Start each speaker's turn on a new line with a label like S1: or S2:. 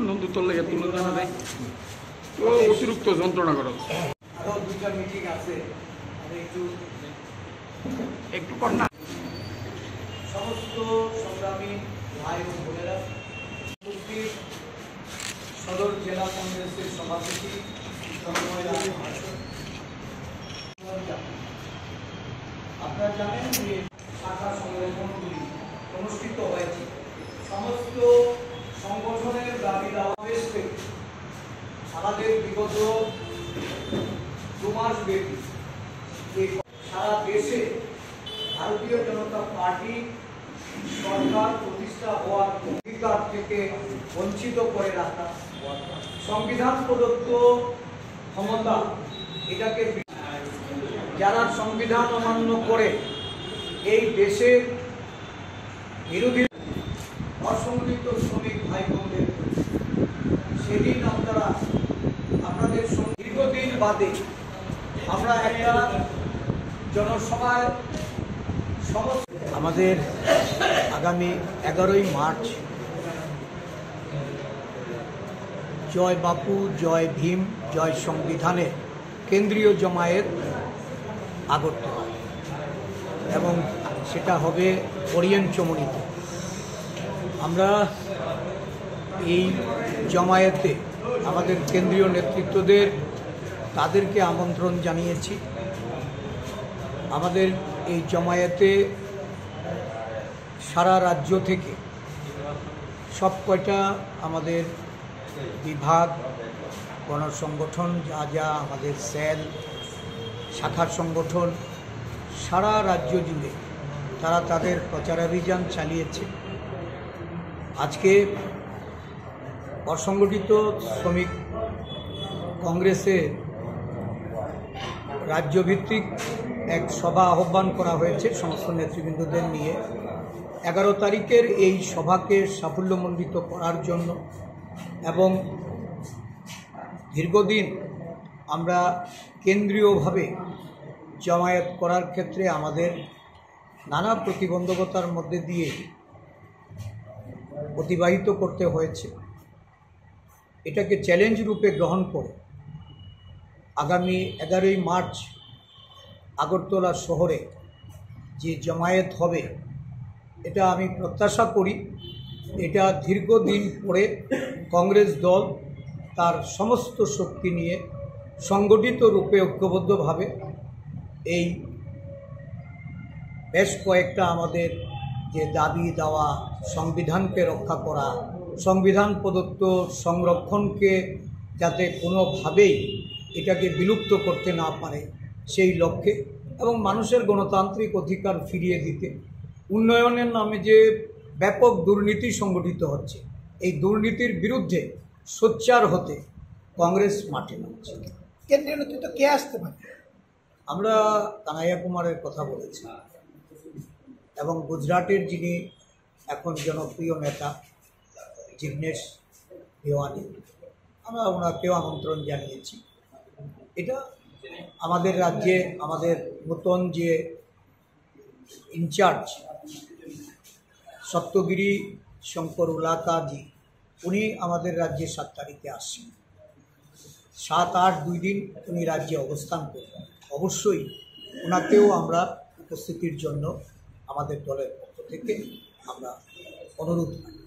S1: নন্দু তোর লেগে তুলে জানা দেয় তো অতিরিক্ত যন্ত্রণা করো।
S2: আরো দুইটা মিটিং আছে,
S1: একটু কর না।
S2: সমস্ত সংগ্রামী ভাই ও বোনেরা, সদর জেলা কংগ্রেসের সভাপতি আপনারা জানেন যে শাখা সংগঠনগুলি অনুষ্ঠিত হয়েছে। সমস্ত সংগঠনের দাবি দাওয়া পেয়েছে আমাদের বিগত 2 মাস ব্যাপী সারা দেশে ভারতীয় জনতা পার্টি সরকার প্রতিষ্ঠা হওয়ার অধিকার থেকে বঞ্চিত করে রাখা, সংবিধান প্রদত্ত ক্ষমতা এটাকে যারা সংবিধান অমান্য করে এই দেশের বিরোধী অসংগঠিত শ্রমিক ভাই বোনদের সেদিন আপনাদের দীর্ঘদিন বাদে আমরা একটা জনসভায় আমাদের আগামী 11ই মার্চ জয় বাপু, জয় ভীম, জয় সংবিধানের কেন্দ্রীয় জমায়েত আগরতলা, এবং সেটা হবে ওরিয়েন্ট চমনিতে। আমরা এই জমায়েতে আমাদের কেন্দ্রীয় নেতৃত্বদের তাদেরকে আমন্ত্রণ জানিয়েছি। আমাদের এই জমায়েতে সারা রাজ্য থেকে সব কয়টা আমাদের বিভাগ, গণসংগঠন, যা আমাদের সেল, শাখার সংগঠন, সারা রাজ্য জুড়ে তারা তাদের প্রচারাভিযান চালিয়েছে। আজকে অসংগঠিত শ্রমিক কংগ্রেসের রাজ্যভিত্তিক এক সভা আহ্বান করা হয়েছে সমস্ত নেতৃবৃন্দদের নিয়ে। 11 তারিখের এই সভাকে সাফল্যমণ্ডিত করার জন্য এবং দীর্ঘদিন আমরা কেন্দ্রীয়ভাবে জমায়েত করার ক্ষেত্রে আমাদের নানা প্রতিবন্ধকতার মধ্যে দিয়ে অতিবাহিত করতে হয়েছে, এটাকে চ্যালেঞ্জ রূপে গ্রহণ করে আগামী 11ই মার্চ আগরতলা শহরে যে জমায়েত হবে, এটা আমি প্রত্যাশা করি এটা দীর্ঘদিন পরে কংগ্রেস দল তার সমস্ত শক্তি নিয়ে সংগঠিত রূপে ঐক্যবদ্ধভাবে এই বেশ কয়েকটা আমাদের যে দাবি দেওয়া, সংবিধানকে রক্ষা করা, সংবিধান প্রদত্ত সংরক্ষণকে যাতে কোনোভাবেই এটাকে বিলুপ্ত করতে না পারে সেই লক্ষ্যে, এবং মানুষের গণতান্ত্রিক অধিকার ফিরিয়ে দিতে, উন্নয়নের নামে যে ব্যাপক দুর্নীতি সংগঠিত হচ্ছে এই দুর্নীতির বিরুদ্ধে সোচ্চার হতে কংগ্রেস মাঠে নামছে।
S3: কেন্দ্রীয় নেতৃত্ব কে আসতে পারে?
S2: আমরা কানাইয়া কুমারের কথা বলেছি, এবং গুজরাটের যিনি এখন জনপ্রিয় নেতা জিগ্নেশ মেওয়ানি, আমরা ওনাকেও আমন্ত্রণ জানিয়েছি। এটা আমাদের রাজ্যে আমাদের নতুন যে ইনচার্জ সপ্তগিরি শঙ্কর উলাকাজি, উনি আমাদের রাজ্যে 7 তারিখে আসছেন। 7, 8, 2 দিন উনি রাজ্যে অবস্থান করবেন। অবশ্যই ওনাকেও আমরা উপস্থিতির জন্য আমাদের দলের পক্ষ থেকে আমরা অনুরোধ করি।